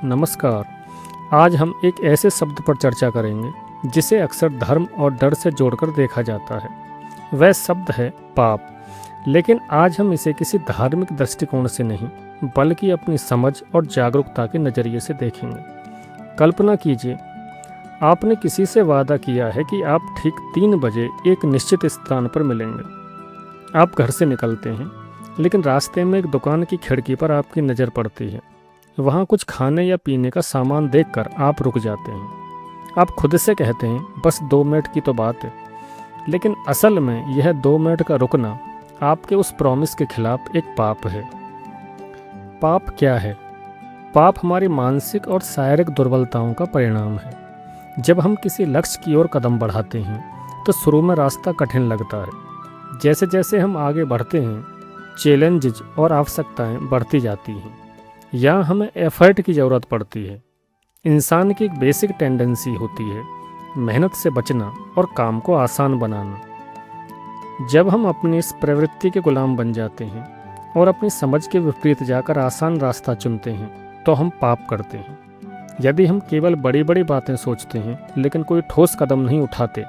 नमस्कार। आज हम एक ऐसे शब्द पर चर्चा करेंगे जिसे अक्सर धर्म और डर से जोड़कर देखा जाता है। वह शब्द है पाप। लेकिन आज हम इसे किसी धार्मिक दृष्टिकोण से नहीं, बल्कि अपनी समझ और जागरूकता के नज़रिए से देखेंगे। कल्पना कीजिए, आपने किसी से वादा किया है कि आप ठीक 3 बजे एक निश्चित स्थान पर मिलेंगे। आप घर से निकलते हैं, लेकिन रास्ते में एक दुकान की खिड़की पर आपकी नज़र पड़ती है। वहाँ कुछ खाने या पीने का सामान देखकर आप रुक जाते हैं। आप खुद से कहते हैं बस 2 मिनट की तो बात है। लेकिन असल में यह 2 मिनट का रुकना आपके उस प्रॉमिस के खिलाफ एक पाप है। पाप क्या है? पाप हमारी मानसिक और शारीरिक दुर्बलताओं का परिणाम है। जब हम किसी लक्ष्य की ओर कदम बढ़ाते हैं तो शुरू में रास्ता कठिन लगता है। जैसे जैसे हम आगे बढ़ते हैं, चैलेंजेस और आवश्यकताएं बढ़ती जाती हैं। यहाँ हमें एफर्ट की ज़रूरत पड़ती है। इंसान की एक बेसिक टेंडेंसी होती है मेहनत से बचना और काम को आसान बनाना। जब हम अपनी इस प्रवृत्ति के गुलाम बन जाते हैं और अपनी समझ के विपरीत जाकर आसान रास्ता चुनते हैं तो हम पाप करते हैं। यदि हम केवल बड़ी बड़ी बातें सोचते हैं लेकिन कोई ठोस कदम नहीं उठाते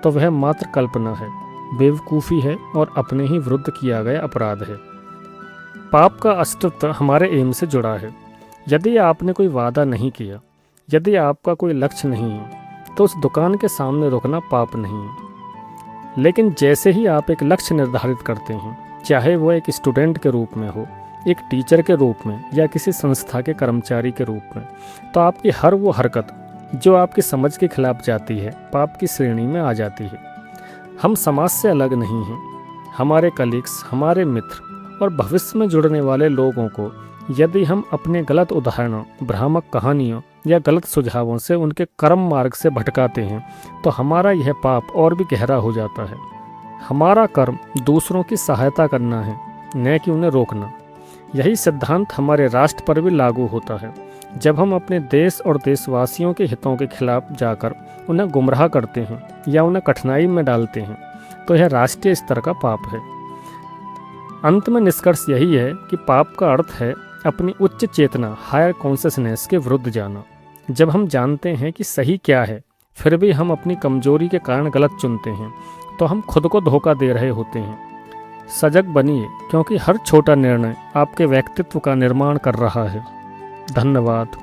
तो वह मात्र कल्पना है, बेवकूफ़ी है और अपने ही विरुद्ध किया गया अपराध है। पाप का अस्तित्व हमारे एम से जुड़ा है। यदि आपने कोई वादा नहीं किया, यदि आपका कोई लक्ष्य नहीं है, तो उस दुकान के सामने रुकना पाप नहीं है। लेकिन जैसे ही आप एक लक्ष्य निर्धारित करते हैं, चाहे वो एक स्टूडेंट के रूप में हो, एक टीचर के रूप में या किसी संस्था के कर्मचारी के रूप में, तो आपकी हर वो हरकत जो आपकी समझ के खिलाफ जाती है, पाप की श्रेणी में आ जाती है। हम समाज से अलग नहीं हैं। हमारे कलीग्स, हमारे मित्र और भविष्य में जुड़ने वाले लोगों को यदि हम अपने गलत उदाहरणों, भ्रामक कहानियों या गलत सुझावों से उनके कर्म मार्ग से भटकाते हैं तो हमारा यह पाप और भी गहरा हो जाता है। हमारा कर्म दूसरों की सहायता करना है, न कि उन्हें रोकना। यही सिद्धांत हमारे राष्ट्र पर भी लागू होता है। जब हम अपने देश और देशवासियों के हितों के खिलाफ जाकर उन्हें गुमराह करते हैं या उन्हें कठिनाई में डालते हैं तो यह राष्ट्रीय स्तर का पाप है। अंत में निष्कर्ष यही है कि पाप का अर्थ है अपनी उच्च चेतना, हायर कॉन्शियसनेस के विरुद्ध जाना। जब हम जानते हैं कि सही क्या है, फिर भी हम अपनी कमजोरी के कारण गलत चुनते हैं, तो हम खुद को धोखा दे रहे होते हैं। सजग बनिए, क्योंकि हर छोटा निर्णय आपके व्यक्तित्व का निर्माण कर रहा है। धन्यवाद।